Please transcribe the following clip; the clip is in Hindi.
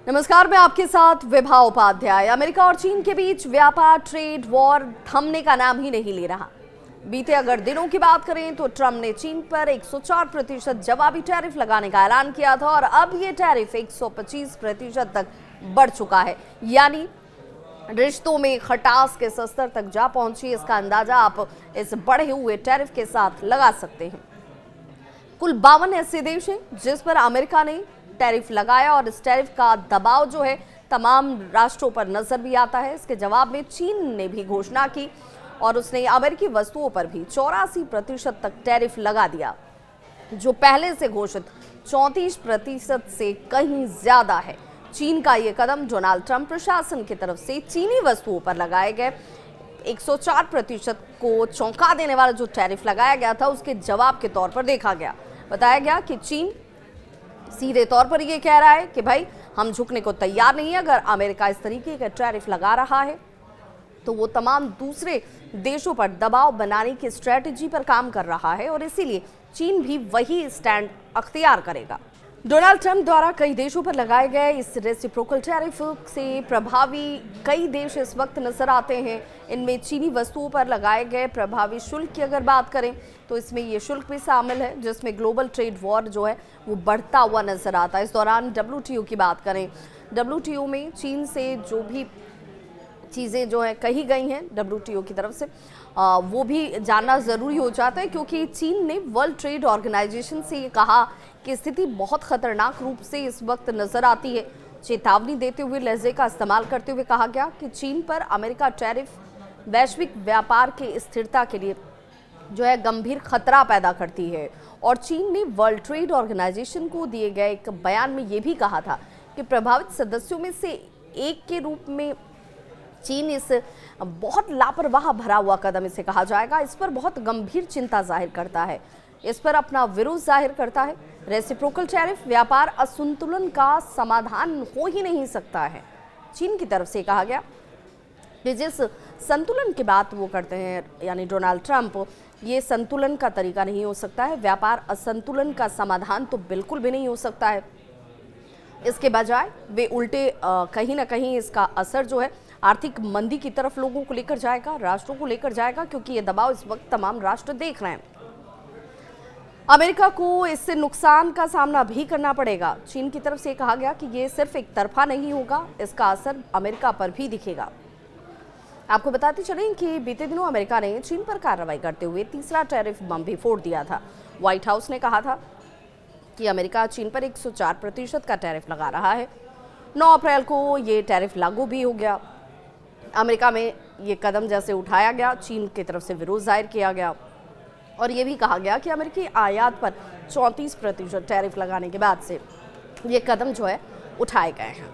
नमस्कार, मैं आपके साथ विभा उपाध्याय। अमेरिका और चीन के बीच व्यापार ट्रेड वॉर थमने का नाम ही नहीं ले रहा। बीते अगर दिनों की बात करें तो ट्रंप ने चीन पर 104% जवाबी टैरिफ लगाने का ऐलान किया था और अब ये टैरिफ 125% तक बढ़ चुका है। यानी रिश्तों में खटास के स्तर तक जा पहुंची। इसका अंदाजा आप इस बढ़े हुए टैरिफ के साथ लगा सकते हैं। कुल 52 ऐसे देश हैं जिस पर अमेरिका ने टैरिफ लगाया और इस टैरिफ का दबाव जो है तमाम राष्ट्रों पर नजर भी आता है। इसके जवाब में चीन ने भी घोषणा की और उसने अमेरिकी वस्तुओं पर भी 84% तक टैरिफ लगा दिया, जो पहले से घोषित 34% से कहीं ज्यादा है। चीन का ये कदम डोनाल्ड ट्रंप प्रशासन की तरफ से चीनी वस्तुओं पर लगाए गए 104% को चौंका देने वाला जो टैरिफ लगाया गया था उसके जवाब के तौर पर देखा गया। बताया गया कि चीन सीधे तौर पर ये कह रहा है कि भाई हम झुकने को तैयार नहीं है। अगर अमेरिका इस तरीके का टैरिफ लगा रहा है तो वो तमाम दूसरे देशों पर दबाव बनाने की स्ट्रेटजी पर काम कर रहा है और इसीलिए चीन भी वही स्टैंड अख्तियार करेगा। डोनाल्ड ट्रंप द्वारा कई देशों पर लगाए गए इस रेसिप्रोकल टैरिफ से प्रभावी कई देश इस वक्त नजर आते हैं। इनमें चीनी वस्तुओं पर लगाए गए प्रभावी शुल्क की अगर बात करें तो इसमें ये शुल्क भी शामिल है, जिसमें ग्लोबल ट्रेड वॉर जो है वो बढ़ता हुआ नजर आता है। इस दौरान WTO की बात करें, WTO में चीन से जो भी चीज़ें जो है कही गई हैं WTO की तरफ से वो भी जानना ज़रूरी हो जाता है, क्योंकि चीन ने वर्ल्ड ट्रेड ऑर्गेनाइजेशन से ये कहा कि स्थिति बहुत खतरनाक रूप से इस वक्त नज़र आती है। चेतावनी देते हुए लहजे का इस्तेमाल करते हुए कहा गया कि चीन पर अमेरिका टैरिफ वैश्विक व्यापार के स्थिरता के लिए जो है गंभीर खतरा पैदा करती है। और चीन ने वर्ल्ड ट्रेड ऑर्गेनाइजेशन को दिए गए एक बयान में ये भी कहा था कि प्रभावित सदस्यों में से एक के रूप में चीन इस बहुत लापरवाह भरा हुआ कदम इसे कहा जाएगा, इस पर बहुत गंभीर चिंता जाहिर करता है, इस पर अपना विरोध जाहिर करता है। रेसिप्रोकल टैरिफ व्यापार असंतुलन का समाधान हो ही नहीं सकता है। चीन की तरफ से कहा गया कि जिस संतुलन की बात वो करते हैं यानी डोनाल्ड ट्रंप, ये संतुलन का तरीका नहीं हो सकता है। व्यापार असंतुलन का समाधान तो बिल्कुल भी नहीं हो सकता है। इसके बजाय वे उल्टे कहीं ना कहीं इसका असर जो है आर्थिक मंदी की तरफ लोगों को लेकर जाएगा, राष्ट्रों को लेकर जाएगा, क्योंकि ये दबाव इस वक्त तमाम राष्ट्र देख रहे हैं। अमेरिका को इससे नुकसान का सामना भी करना पड़ेगा। चीन की तरफ से कहा गया कि ये सिर्फ एक तरफा नहीं होगा, इसका असर अमेरिका पर भी दिखेगा। आपको बताते चलें कि बीते दिनों अमेरिका ने चीन पर कार्रवाई करते हुए तीसरा टैरिफ बम भी फोड़ दिया था। व्हाइट हाउस ने कहा था कि अमेरिका चीन पर 104% का टैरिफ लगा रहा है। 9 अप्रैल को ये टैरिफ लागू भी हो गया। अमेरिका में ये कदम जैसे उठाया गया, चीन की तरफ से विरोध जाहिर किया गया और ये भी कहा गया कि अमेरिकी आयात पर 34% टैरिफ लगाने के बाद से ये कदम जो है उठाए गए हैं।